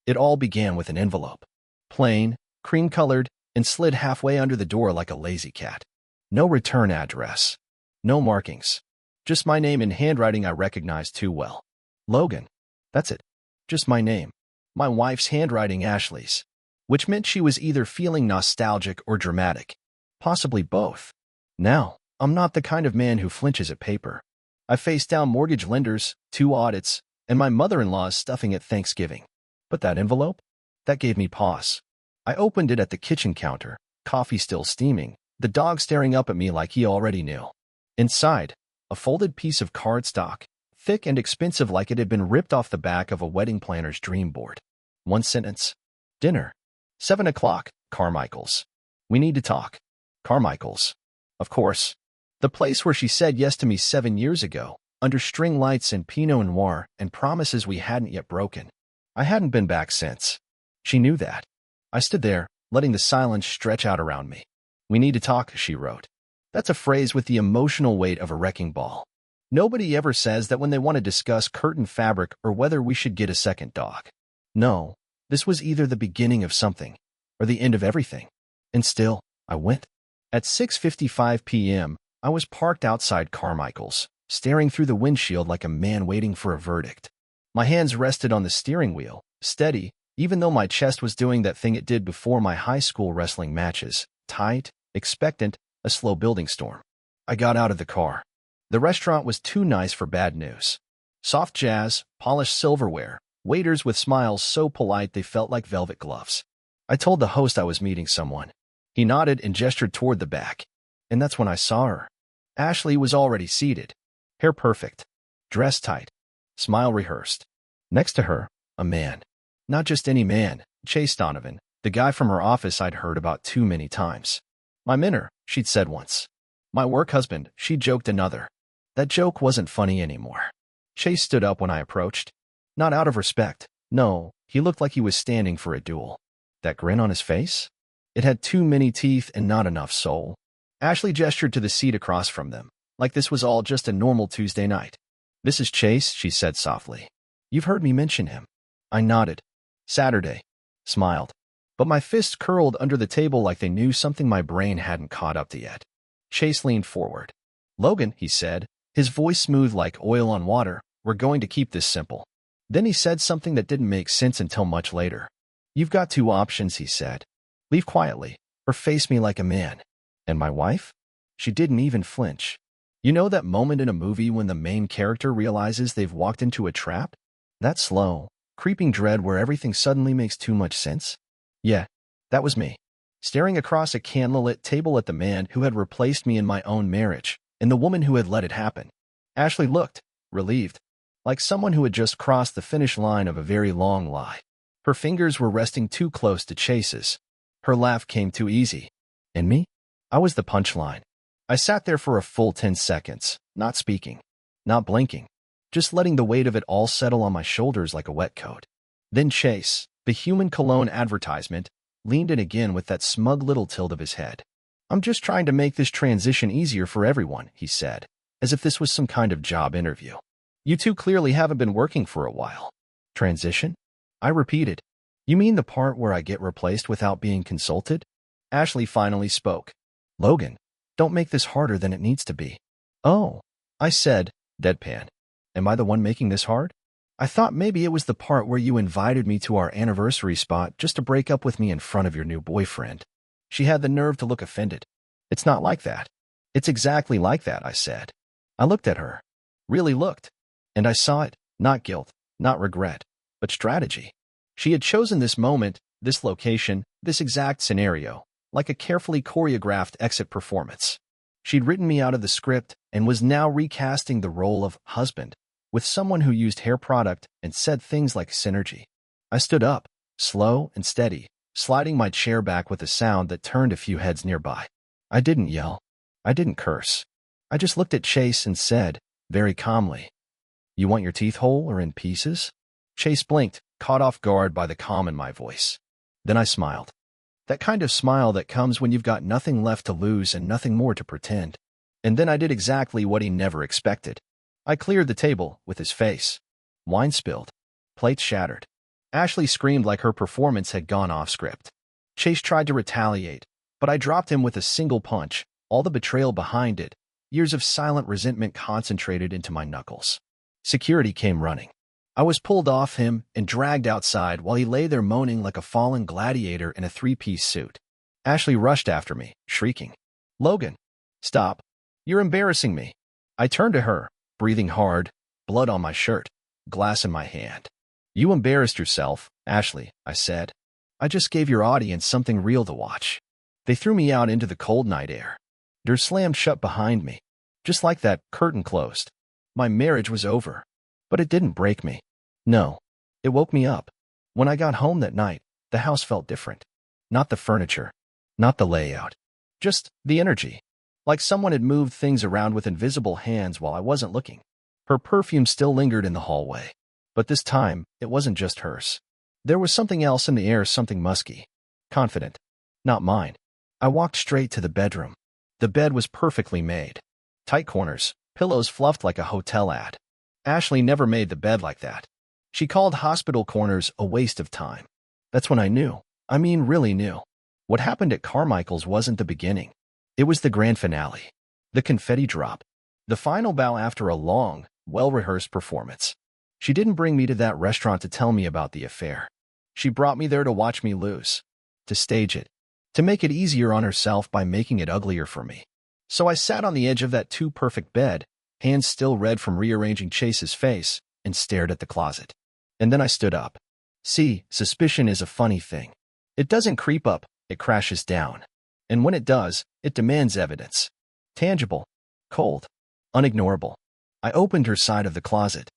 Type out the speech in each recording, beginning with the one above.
It all began with an envelope. Plain, cream-colored, and slid halfway under the door like a lazy cat. No return address. No markings. Just my name in handwriting I recognized too well. Logan. That's it. Just my name. My wife's handwriting, Ashley's. Which meant she was either feeling nostalgic or dramatic. Possibly both. Now, I'm not the kind of man who flinches at paper. I faced down mortgage lenders, 2 audits, and my mother-in-law's stuffing at Thanksgiving. But that envelope? That gave me pause. I opened it at the kitchen counter, coffee still steaming, the dog staring up at me like he already knew. Inside, a folded piece of cardstock, thick and expensive like it had been ripped off the back of a wedding planner's dream board. One sentence. Dinner. 7 o'clock, Carmichael's. We need to talk. Carmichael's. Of course. The place where she said yes to me 7 years ago, under string lights and Pinot Noir and promises we hadn't yet broken. I hadn't been back since. She knew that. I stood there, letting the silence stretch out around me. We need to talk, she wrote. That's a phrase with the emotional weight of a wrecking ball. Nobody ever says that when they want to discuss curtain fabric or whether we should get a second dog. No, this was either the beginning of something or the end of everything. And still, I went. At 6:55 p.m., I was parked outside Carmichael's, staring through the windshield like a man waiting for a verdict. My hands rested on the steering wheel, steady, even though my chest was doing that thing it did before my high school wrestling matches, tight, expectant, a slow building storm. I got out of the car. The restaurant was too nice for bad news. Soft jazz, polished silverware, waiters with smiles so polite they felt like velvet gloves. I told the host I was meeting someone. He nodded and gestured toward the back. And that's when I saw her. Ashley was already seated. Hair perfect. Dress tight. Smile rehearsed. Next to her, a man. Not just any man, Chase Donovan, the guy from her office I'd heard about too many times. My mentor, she'd said once. My work husband, she joked another. That joke wasn't funny anymore. Chase stood up when I approached. Not out of respect. No, he looked like he was standing for a duel. That grin on his face? It had too many teeth and not enough soul. Ashley gestured to the seat across from them, like this was all just a normal Tuesday night. This is Chase, she said softly. You've heard me mention him. I nodded. Saturday. Smiled. But my fists curled under the table like they knew something my brain hadn't caught up to yet. Chase leaned forward. Logan, he said, his voice smooth like oil on water, we're going to keep this simple. Then he said something that didn't make sense until much later. You've got 2 options, he said. Leave quietly, or face me like a man. And my wife? She didn't even flinch. You know that moment in a movie when the main character realizes they've walked into a trap? That slow, creeping dread where everything suddenly makes too much sense? Yeah, that was me. Staring across a candlelit table at the man who had replaced me in my own marriage, and the woman who had let it happen. Ashley looked, relieved, like someone who had just crossed the finish line of a very long lie. Her fingers were resting too close to Chase's. Her laugh came too easy. And me? I was the punchline. I sat there for a full 10 seconds, not speaking, not blinking, just letting the weight of it all settle on my shoulders like a wet coat. Then Chase, the human cologne advertisement, leaned in again with that smug little tilt of his head. I'm just trying to make this transition easier for everyone, he said, as if this was some kind of job interview. You 2 clearly haven't been working for a while. Transition? I repeated. You mean the part where I get replaced without being consulted? Ashley finally spoke. Logan, don't make this harder than it needs to be. Oh, I said, deadpan. Am I the one making this hard? I thought maybe it was the part where you invited me to our anniversary spot just to break up with me in front of your new boyfriend. She had the nerve to look offended. It's not like that. It's exactly like that, I said. I looked at her. Really looked. And I saw it, not guilt, not regret, but strategy. She had chosen this moment, this location, this exact scenario, like a carefully choreographed exit performance. She'd written me out of the script and was now recasting the role of husband with someone who used hair product and said things like synergy. I stood up, slow and steady, sliding my chair back with a sound that turned a few heads nearby. I didn't yell. I didn't curse. I just looked at Chase and said, very calmly, You want your teeth whole or in pieces? Chase blinked, caught off guard by the calm in my voice. Then I smiled. That kind of smile that comes when you've got nothing left to lose and nothing more to pretend. And then I did exactly what he never expected. I cleared the table with his face. Wine spilled. Plates shattered. Ashley screamed like her performance had gone off script. Chase tried to retaliate, but I dropped him with a single punch, all the betrayal behind it, years of silent resentment concentrated into my knuckles. Security came running. I was pulled off him and dragged outside while he lay there moaning like a fallen gladiator in a three-piece suit. Ashley rushed after me, shrieking, "Logan, stop. You're embarrassing me." I turned to her, breathing hard, blood on my shirt, glass in my hand. "You embarrassed yourself, Ashley," I said. "I just gave your audience something real to watch." They threw me out into the cold night air. Doors slammed shut behind me. Just like that, curtain closed. My marriage was over. But it didn't break me. No, it woke me up. When I got home that night, the house felt different. Not the furniture, not the layout, just the energy. Like someone had moved things around with invisible hands while I wasn't looking. Her perfume still lingered in the hallway. But this time, it wasn't just hers. There was something else in the air, something musky. Confident. Not mine. I walked straight to the bedroom. The bed was perfectly made. Tight corners, pillows fluffed like a hotel ad. Ashley never made the bed like that. She called hospital corners a waste of time. That's when I knew. I mean, really knew. What happened at Carmichael's wasn't the beginning. It was the grand finale. The confetti drop. The final bow after a long, well-rehearsed performance. She didn't bring me to that restaurant to tell me about the affair. She brought me there to watch me lose. To stage it. To make it easier on herself by making it uglier for me. So I sat on the edge of that too-perfect bed, hands still red from rearranging Chase's face, and stared at the closet. And then I stood up. See, suspicion is a funny thing. It doesn't creep up, it crashes down. And when it does, it demands evidence. Tangible. Cold. Unignorable. I opened her side of the closet.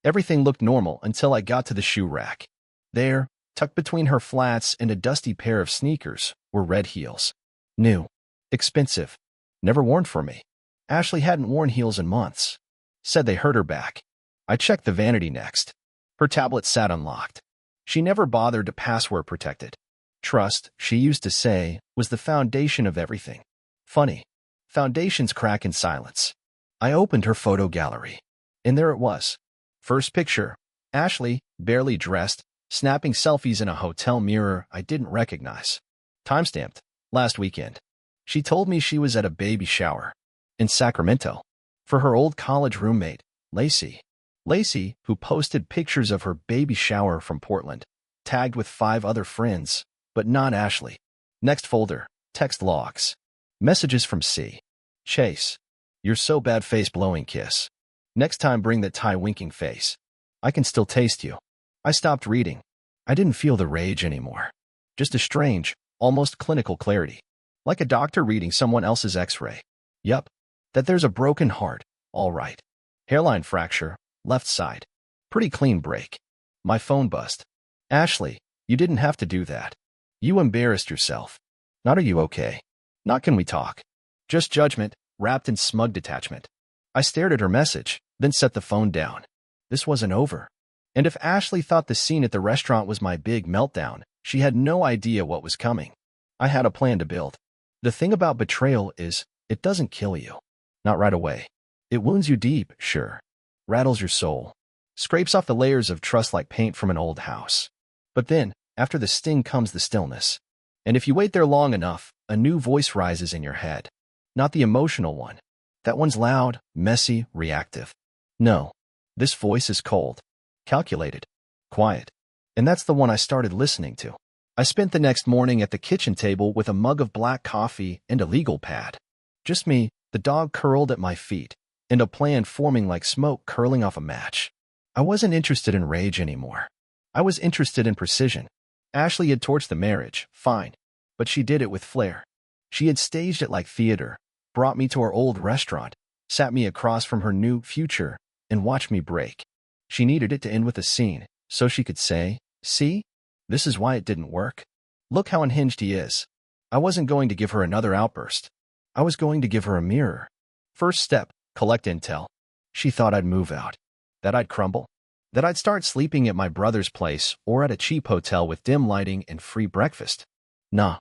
Everything looked normal until I got to the shoe rack. There, tucked between her flats and a dusty pair of sneakers, were red heels. New. Expensive. Never worn for me. Ashley hadn't worn heels in months. Said they hurt her back. I checked the vanity next. Her tablet sat unlocked. She never bothered to password protect it. Trust, she used to say, was the foundation of everything. Funny. Foundations crack in silence. I opened her photo gallery. And there it was. First picture. Ashley, barely dressed, snapping selfies in a hotel mirror I didn't recognize. Timestamped. Last weekend. She told me she was at a baby shower. In Sacramento. For her old college roommate, Lacey. Lacey, who posted pictures of her baby shower from Portland. Tagged with 5 other friends, but not Ashley. Next folder. Text logs. Messages from C. Chase. You're so bad, face blowing kiss. Next time bring that tie winking face. I can still taste you. I stopped reading. I didn't feel the rage anymore. Just a strange, almost clinical clarity. Like a doctor reading someone else's x-ray. Yup. That there's a broken heart. All right. Hairline fracture. Left side. Pretty clean break. My phone bust. Ashley, you didn't have to do that. You embarrassed yourself. Not are you okay? Not can we talk? Just judgment, wrapped in smug detachment. I stared at her message, then set the phone down. This wasn't over. And if Ashley thought the scene at the restaurant was my big meltdown, she had no idea what was coming. I had a plan to build. The thing about betrayal is, it doesn't kill you. Not right away. It wounds you deep, sure. Rattles your soul. Scrapes off the layers of trust like paint from an old house. But then, after the sting comes the stillness. And if you wait there long enough, a new voice rises in your head. Not the emotional one. That one's loud, messy, reactive. No. This voice is cold. Calculated. Quiet. And that's the one I started listening to. I spent the next morning at the kitchen table with a mug of black coffee and a legal pad. Just me, the dog curled at my feet, and a plan forming like smoke curling off a match. I wasn't interested in rage anymore. I was interested in precision. Ashley had torched the marriage, fine, but she did it with flair. She had staged it like theater, brought me to our old restaurant, sat me across from her new future, and watched me break. She needed it to end with a scene, so she could say, see? This is why it didn't work. Look how unhinged he is. I wasn't going to give her another outburst. I was going to give her a mirror. First step, collect intel. She thought I'd move out. That I'd crumble. That I'd start sleeping at my brother's place or at a cheap hotel with dim lighting and free breakfast. Nah.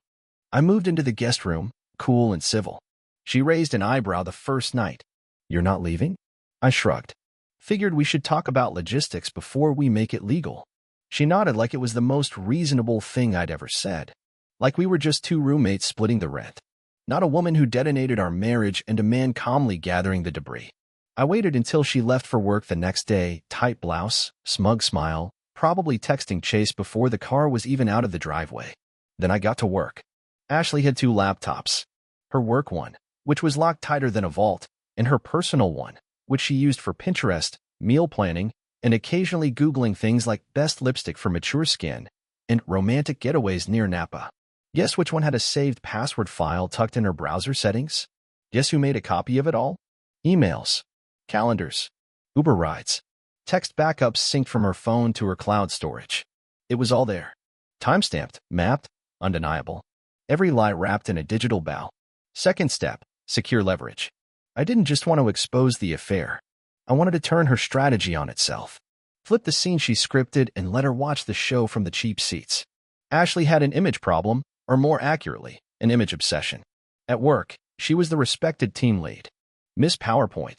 I moved into the guest room, cool and civil. She raised an eyebrow the first night. You're not leaving? I shrugged. Figured we should talk about logistics before we make it legal. She nodded like it was the most reasonable thing I'd ever said. Like we were just two roommates splitting the rent. Not a woman who detonated our marriage and a man calmly gathering the debris. I waited until she left for work the next day, tight blouse, smug smile, probably texting Chase before the car was even out of the driveway. Then I got to work. Ashley had two laptops. Her work one, which was locked tighter than a vault, and her personal one, which she used for Pinterest, meal planning, and occasionally Googling things like best lipstick for mature skin and romantic getaways near Napa. Guess which one had a saved password file tucked in her browser settings? Guess who made a copy of it all? Emails, calendars, Uber rides, text backups synced from her phone to her cloud storage. It was all there. Timestamped, mapped, undeniable. Every lie wrapped in a digital bow. Second step, secure leverage. I didn't just want to expose the affair. I wanted to turn her strategy on itself. Flip the scene she scripted and let her watch the show from the cheap seats. Ashley had an image problem, or more accurately, an image obsession. At work, she was the respected team lead. Miss PowerPoint.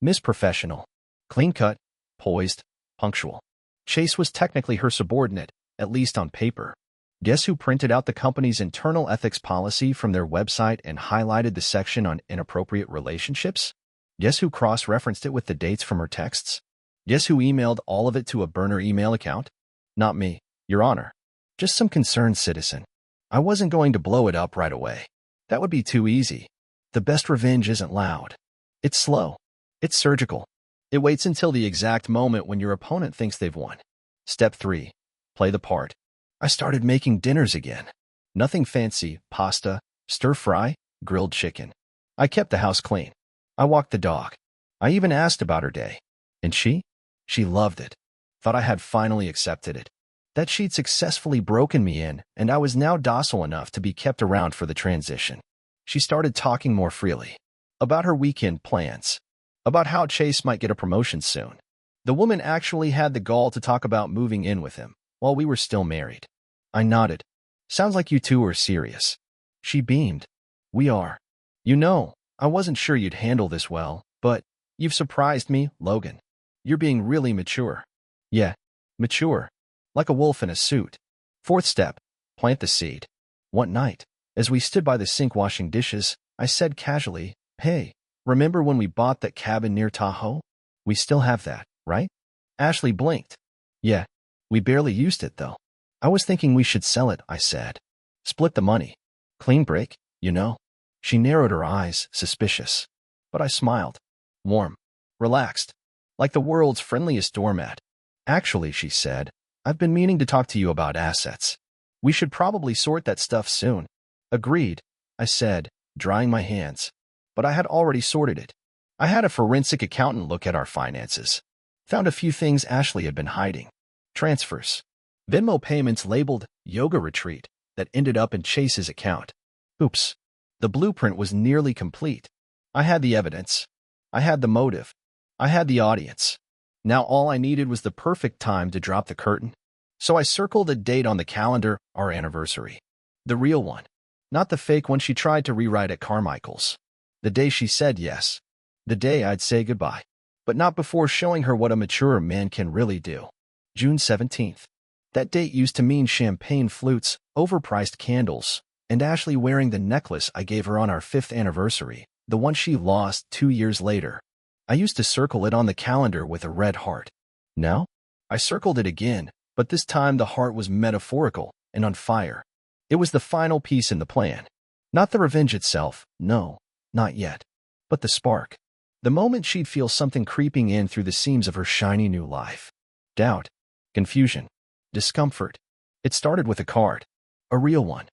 Miss Professional. Clean-cut, poised, punctual. Chase was technically her subordinate, at least on paper. Guess who printed out the company's internal ethics policy from their website and highlighted the section on inappropriate relationships? Guess who cross-referenced it with the dates from her texts? Guess who emailed all of it to a burner email account? Not me, Your Honor. Just some concerned citizen. I wasn't going to blow it up right away. That would be too easy. The best revenge isn't loud. It's slow. It's surgical. It waits until the exact moment when your opponent thinks they've won. Step 3. Play the part. I started making dinners again. Nothing fancy, pasta, stir-fry, grilled chicken. I kept the house clean. I walked the dog. I even asked about her day. And she loved it. Thought I had finally accepted it. That she'd successfully broken me in, and I was now docile enough to be kept around for the transition. She started talking more freely. About her weekend plans. About how Chase might get a promotion soon. The woman actually had the gall to talk about moving in with him, while we were still married. I nodded. Sounds like you two are serious. She beamed. We are. You know, I wasn't sure you'd handle this well, but you've surprised me, Logan. You're being really mature. Yeah, mature. Like a wolf in a suit. Fourth step, plant the seed. One night, as we stood by the sink washing dishes, I said casually, "Hey, remember when we bought that cabin near Tahoe? We still have that, right?" Ashley blinked. Yeah, we barely used it though. I was thinking we should sell it, I said. Split the money. Clean break, you know. She narrowed her eyes, suspicious. But I smiled. Warm. Relaxed. Like the world's friendliest doormat. Actually, she said, I've been meaning to talk to you about assets. We should probably sort that stuff soon. Agreed, I said, drying my hands. But I had already sorted it. I had a forensic accountant look at our finances. Found a few things Ashley had been hiding. Transfers. Venmo payments labeled yoga retreat that ended up in Chase's account. Oops. The blueprint was nearly complete. I had the evidence. I had the motive. I had the audience. Now all I needed was the perfect time to drop the curtain. So I circled a date on the calendar, our anniversary. The real one. Not the fake one she tried to rewrite at Carmichael's. The day she said yes. The day I'd say goodbye. But not before showing her what a mature man can really do. June 17th. That date used to mean champagne flutes, overpriced candles, and Ashley wearing the necklace I gave her on our 5th anniversary, the one she lost 2 years later. I used to circle it on the calendar with a red heart. Now, I circled it again, but this time the heart was metaphorical and on fire. It was the final piece in the plan. Not the revenge itself, no, not yet. But the spark. The moment she'd feel something creeping in through the seams of her shiny new life. Doubt. Confusion. Discomfort. It started with a card. A real one.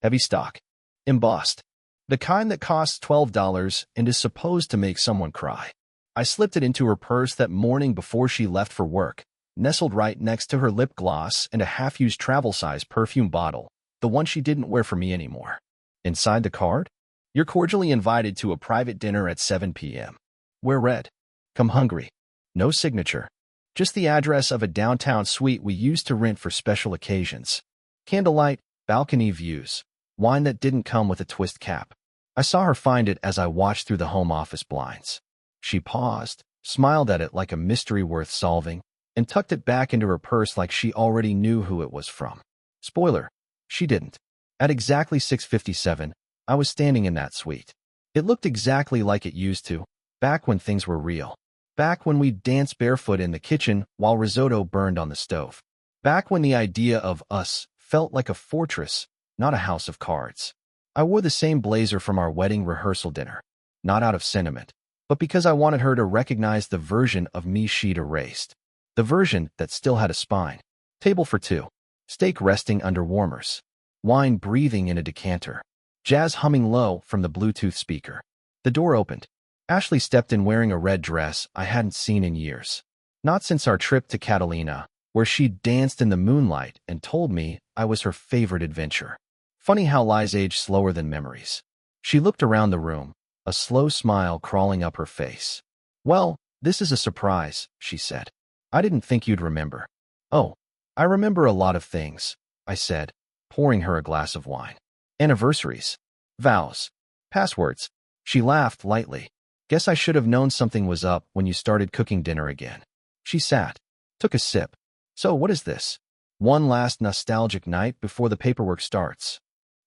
Heavy stock. Embossed. The kind that costs $12 and is supposed to make someone cry. I slipped it into her purse that morning before she left for work, nestled right next to her lip gloss and a half-used travel-size perfume bottle, the one she didn't wear for me anymore. Inside the card? You're cordially invited to a private dinner at 7 p.m. Wear red. Come hungry. No signature. Just the address of a downtown suite we used to rent for special occasions. Candlelight, balcony views. Wine that didn't come with a twist cap. I saw her find it as I watched through the home office blinds. She paused, smiled at it like a mystery worth solving. and tucked it back into her purse like she already knew who it was from. Spoiler, she didn't. At exactly 6:57, I was standing in that suite. It looked exactly like it used to, back when things were real. Back when we'd dance barefoot in the kitchen while risotto burned on the stove. Back when the idea of us felt like a fortress, not a house of cards. I wore the same blazer from our wedding rehearsal dinner, not out of sentiment, but because I wanted her to recognize the version of me she'd erased. The version that still had a spine. Table for two. Steak resting under warmers. Wine breathing in a decanter. Jazz humming low from the Bluetooth speaker. The door opened. Ashley stepped in wearing a red dress I hadn't seen in years. Not since our trip to Catalina, where she danced in the moonlight and told me I was her favorite adventure. Funny how lies age slower than memories. She looked around the room, a slow smile crawling up her face. "Well, this is a surprise," she said. "I didn't think you'd remember." "Oh, I remember a lot of things," I said, pouring her a glass of wine. "Anniversaries. Vows. Passwords." She laughed lightly. "Guess I should have known something was up when you started cooking dinner again." She sat, took a sip. "So what is this? One last nostalgic night before the paperwork starts?"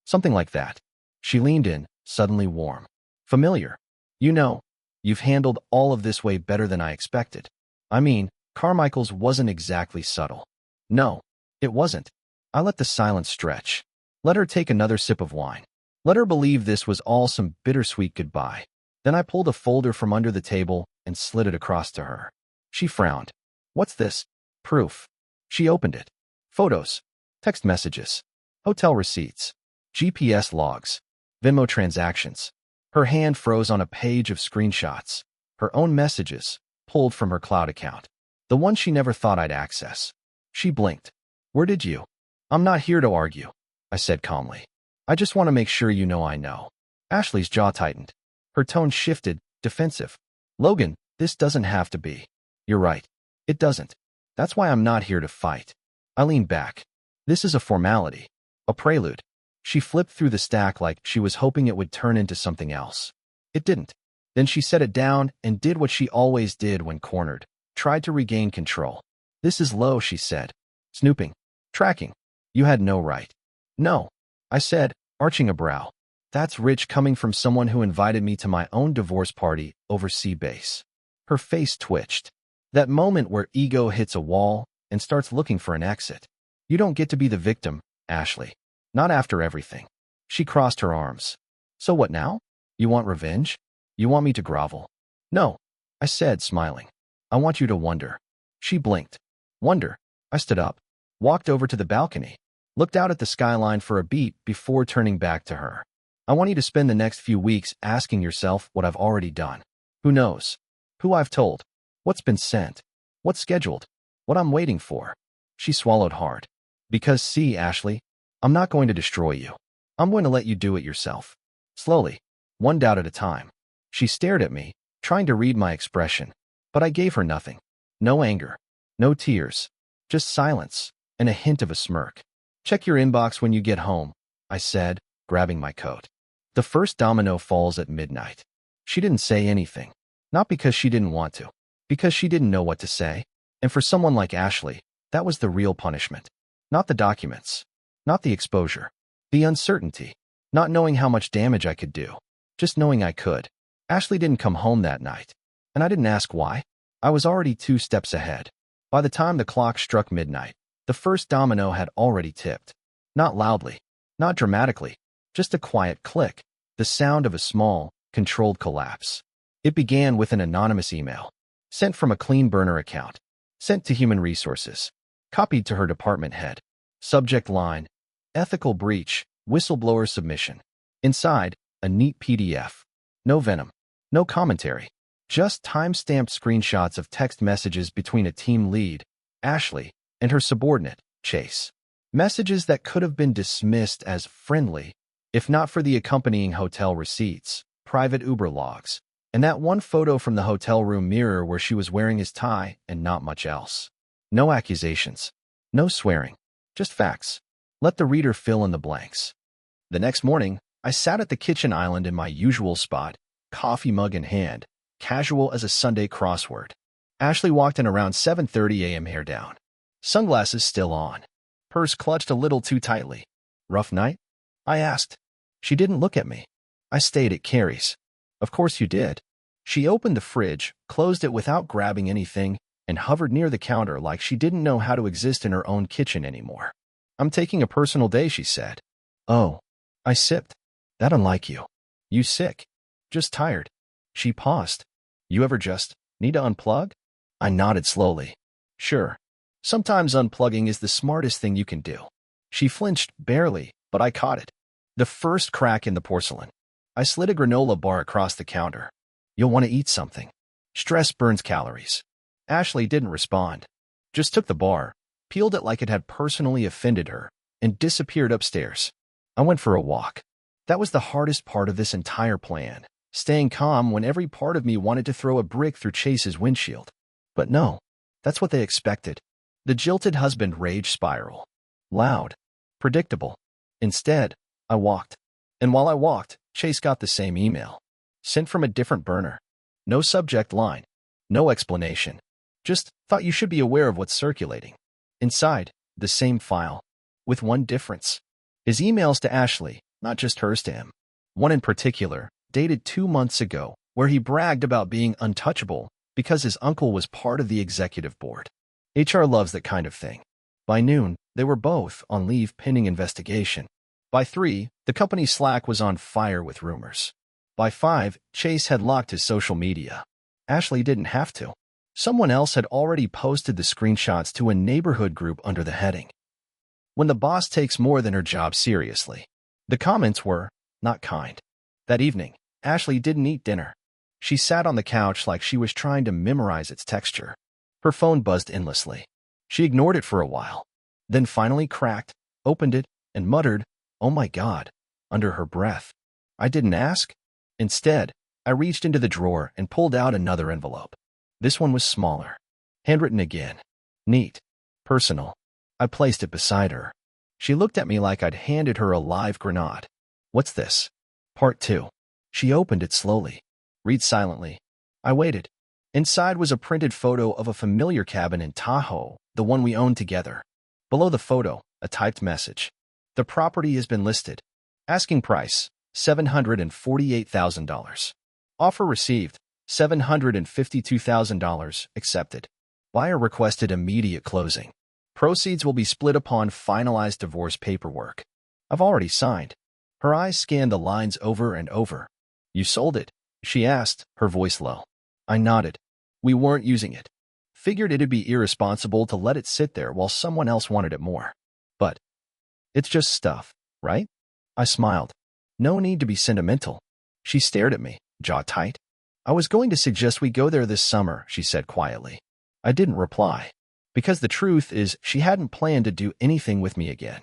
"Something like that." She leaned in, suddenly warm. "Familiar. You know, you've handled all of this way better than I expected." I mean, Carmichael's wasn't exactly subtle. No, it wasn't. I let the silence stretch. Let her take another sip of wine. Let her believe this was all some bittersweet goodbye. Then I pulled a folder from under the table and slid it across to her. She frowned. "What's this?" "Proof." She opened it. Photos. Text messages. Hotel receipts. GPS logs. Venmo transactions. Her hand froze on a page of screenshots. Her own messages, pulled from her cloud account. The one she never thought I'd access. She blinked. "Where did you?" "I'm not here to argue," I said calmly. "I just want to make sure you know I know." Ashley's jaw tightened. Her tone shifted, defensive. "Logan, this doesn't have to be." "You're right. It doesn't. That's why I'm not here to fight." I leaned back. "This is a formality. A prelude." She flipped through the stack like she was hoping it would turn into something else. It didn't. Then she set it down and did what she always did when cornered. Tried to regain control. "This is low," she said. "Snooping. Tracking. You had no right." "No," I said, arching a brow. "That's rich coming from someone who invited me to my own divorce party over sea base." Her face twitched. That moment where ego hits a wall and starts looking for an exit. "You don't get to be the victim, Ashley. Not after everything." She crossed her arms. "So what now? You want revenge? You want me to grovel?" "No," I said, smiling. "I want you to wonder." She blinked. "Wonder." I stood up, walked over to the balcony, looked out at the skyline for a beat before turning back to her. "I want you to spend the next few weeks asking yourself what I've already done. Who knows? Who I've told. What's been sent. What's scheduled. What I'm waiting for." She swallowed hard. "Because see, Ashley, I'm not going to destroy you. I'm going to let you do it yourself. Slowly. One doubt at a time." She stared at me, trying to read my expression, but I gave her nothing. No anger. No tears. Just silence, and a hint of a smirk. "Check your inbox when you get home," I said, grabbing my coat. The first domino falls at midnight. She didn't say anything. Not because she didn't want to. Because she didn't know what to say. And for someone like Ashley, that was the real punishment. Not the documents. Not the exposure. The uncertainty. Not knowing how much damage I could do. Just knowing I could. Ashley didn't come home that night. And I didn't ask why. I was already 2 steps ahead. By the time the clock struck midnight, the first domino had already tipped. Not loudly. Not dramatically. Just a quiet click. The sound of a small, controlled collapse. It began with an anonymous email. Sent from a clean burner account. Sent to Human Resources. Copied to her department head. Subject line: ethical breach, whistleblower submission. Inside, a neat PDF. No venom. No commentary. Just time-stamped screenshots of text messages between a team lead, Ashley, and her subordinate, Chase. Messages that could have been dismissed as friendly, if not for the accompanying hotel receipts, private Uber logs, and that one photo from the hotel room mirror where she was wearing his tie and not much else. No accusations. No swearing. Just facts. Let the reader fill in the blanks. The next morning, I sat at the kitchen island in my usual spot, coffee mug in hand, casual as a Sunday crossword. Ashley walked in around 7:30 a.m. hair down. Sunglasses still on. Purse clutched a little too tightly. Rough night? I asked. She didn't look at me. I stayed at Carrie's. Of course you did. She opened the fridge, closed it without grabbing anything, and hovered near the counter like she didn't know how to exist in her own kitchen anymore. I'm taking a personal day, she said. Oh. I sipped. That unlike you. You sick? Just tired. She paused. You ever just need to unplug? I nodded slowly. Sure. Sometimes unplugging is the smartest thing you can do. She flinched barely, but I caught it. The first crack in the porcelain. I slid a granola bar across the counter. You'll want to eat something. Stress burns calories. Ashley didn't respond. Just took the bar, peeled it like it had personally offended her, and disappeared upstairs. I went for a walk. That was the hardest part of this entire plan, staying calm when every part of me wanted to throw a brick through Chase's windshield. But no, that's what they expected. The jilted husband rage spiral. Loud. Predictable. Instead, I walked. And while I walked, Chase got the same email. Sent from a different burner. No subject line. No explanation. Just thought you should be aware of what's circulating. Inside, the same file. With one difference. His emails to Ashley, not just hers to him. One in particular, dated 2 months ago, where he bragged about being untouchable because his uncle was part of the executive board. HR loves that kind of thing. By noon, they were both on leave pending investigation. By 3, the company's Slack was on fire with rumors. By 5, Chase had locked his social media. Ashley didn't have to. Someone else had already posted the screenshots to a neighborhood group under the heading. When the boss takes more than her job seriously. The comments were not kind. That evening, Ashley didn't eat dinner. She sat on the couch like she was trying to memorize its texture. Her phone buzzed endlessly. She ignored it for a while, then finally cracked, opened it, and muttered, "Oh my God," under her breath. I didn't ask. Instead, I reached into the drawer and pulled out another envelope. This one was smaller. Handwritten again. Neat. Personal. I placed it beside her. She looked at me like I'd handed her a live grenade. What's this? Part 2. She opened it slowly. Read silently. I waited. Inside was a printed photo of a familiar cabin in Tahoe, the one we owned together. Below the photo, a typed message. The property has been listed. Asking price, $748,000. Offer received, $752,000 accepted. Buyer requested immediate closing. Proceeds will be split upon finalized divorce paperwork. I've already signed. Her eyes scanned the lines over and over. You sold it? She asked, her voice low. I nodded. We weren't using it. Figured it'd be irresponsible to let it sit there while someone else wanted it more. But it's just stuff, right? I smiled. No need to be sentimental. She stared at me, jaw tight. I was going to suggest we go there this summer, she said quietly. I didn't reply. Because the truth is, she hadn't planned to do anything with me again.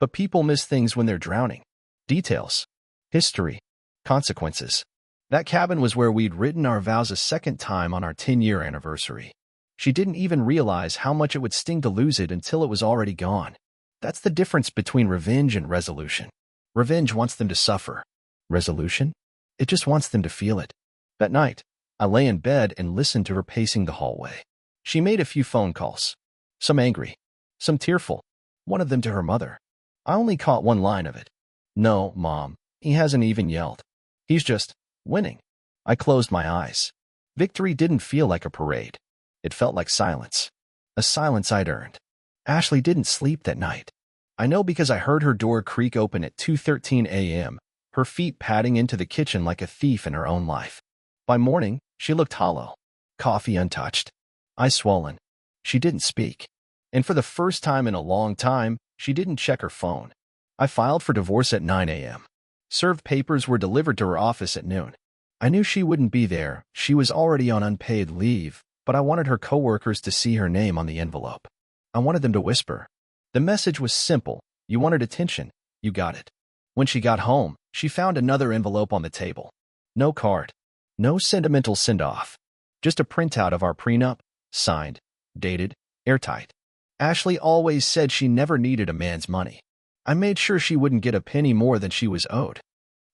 But people miss things when they're drowning. Details. History. Consequences. That cabin was where we'd written our vows a second time on our 10-year anniversary. She didn't even realize how much it would sting to lose it until it was already gone. That's the difference between revenge and resolution. Revenge wants them to suffer. Resolution? It just wants them to feel it. That night, I lay in bed and listened to her pacing the hallway. She made a few phone calls. Some angry. Some tearful. One of them to her mother. I only caught one line of it. No, Mom, he hasn't even yelled. He's just winning. I closed my eyes. Victory didn't feel like a parade. It felt like silence. A silence I'd earned. Ashley didn't sleep that night. I know because I heard her door creak open at 2:13 a.m., her feet padding into the kitchen like a thief in her own life. By morning, she looked hollow. Coffee untouched. Eyes swollen. She didn't speak. And for the first time in a long time, she didn't check her phone. I filed for divorce at 9 a.m. Served papers were delivered to her office at noon. I knew she wouldn't be there. She was already on unpaid leave, but I wanted her coworkers to see her name on the envelope. I wanted them to whisper. The message was simple. You wanted attention. You got it. When she got home, she found another envelope on the table. No card. No sentimental send-off. Just a printout of our prenup, signed, dated, airtight. Ashley always said she never needed a man's money. I made sure she wouldn't get a penny more than she was owed.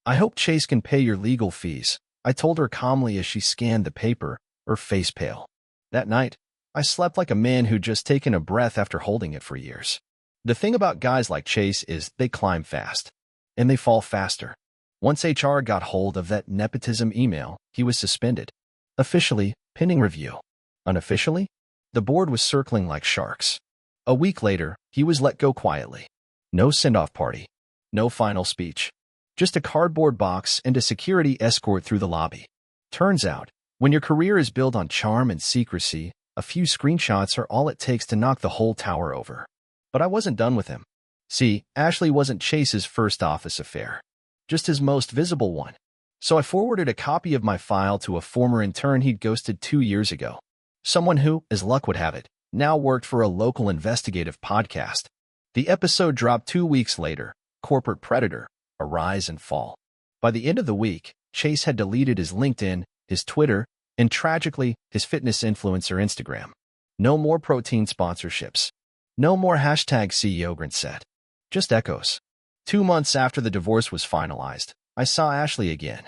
I hope Chase can pay your legal fees, I told her calmly as she scanned the paper, her face pale. That night, I slept like a man who'd just taken a breath after holding it for years. The thing about guys like Chase is they climb fast, and they fall faster. Once HR got hold of that nepotism email, he was suspended. Officially, pending review. Unofficially, the board was circling like sharks. A week later, he was let go quietly. No send-off party. No final speech. Just a cardboard box and a security escort through the lobby. Turns out, when your career is built on charm and secrecy, a few screenshots are all it takes to knock the whole tower over. But I wasn't done with him. See, Ashley wasn't Chase's first office affair, just his most visible one. So I forwarded a copy of my file to a former intern he'd ghosted 2 years ago. Someone who, as luck would have it, now worked for a local investigative podcast. The episode dropped 2 weeks later, Corporate Predator, A Rise and Fall. By the end of the week, Chase had deleted his LinkedIn, his Twitter, and tragically, his fitness influencer Instagram. No more protein sponsorships. No more hashtag CEO Grinset. Just echoes. 2 months after the divorce was finalized, I saw Ashley again.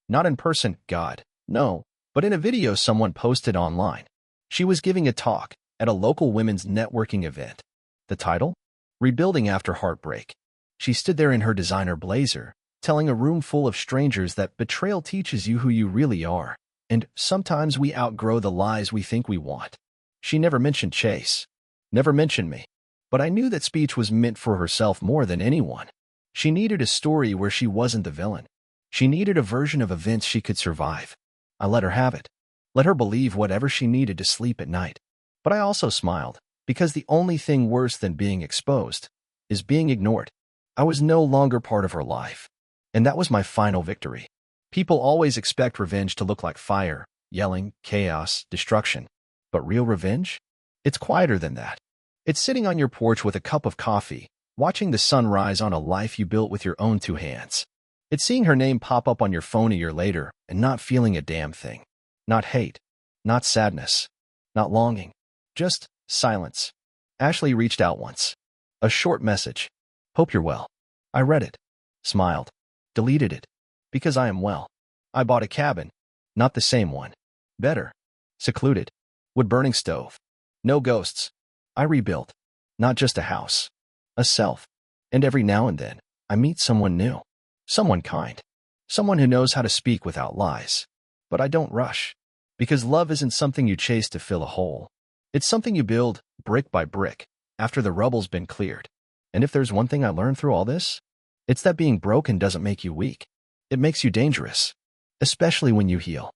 Not in person, God, no, but in a video someone posted online. She was giving a talk at a local women's networking event. The title? Rebuilding After Heartbreak. She stood there in her designer blazer, telling a room full of strangers that betrayal teaches you who you really are, and sometimes we outgrow the lies we think we want. She never mentioned Chase. Never mentioned me. But I knew that speech was meant for herself more than anyone. She needed a story where she wasn't the villain. She needed a version of events she could survive. I let her have it. Let her believe whatever she needed to sleep at night. But I also smiled, because the only thing worse than being exposed is being ignored. I was no longer part of her life. And that was my final victory. People always expect revenge to look like fire, yelling, chaos, destruction. But real revenge? It's quieter than that. It's sitting on your porch with a cup of coffee, watching the sun rise on a life you built with your own 2 hands. It's seeing her name pop up on your phone a year later and not feeling a damn thing. Not hate. Not sadness. Not longing. Just silence. Ashley reached out once. A short message. Hope you're well. I read it. Smiled. Deleted it. Because I am well. I bought a cabin. Not the same one. Better. Secluded. Wood-burning stove. No ghosts. I rebuilt. Not just a house. A self. And every now and then, I meet someone new. Someone kind. Someone who knows how to speak without lies. But I don't rush. Because love isn't something you chase to fill a hole. It's something you build, brick by brick, after the rubble's been cleared. And if there's one thing I learned through all this, it's that being broken doesn't make you weak. It makes you dangerous. Especially when you heal.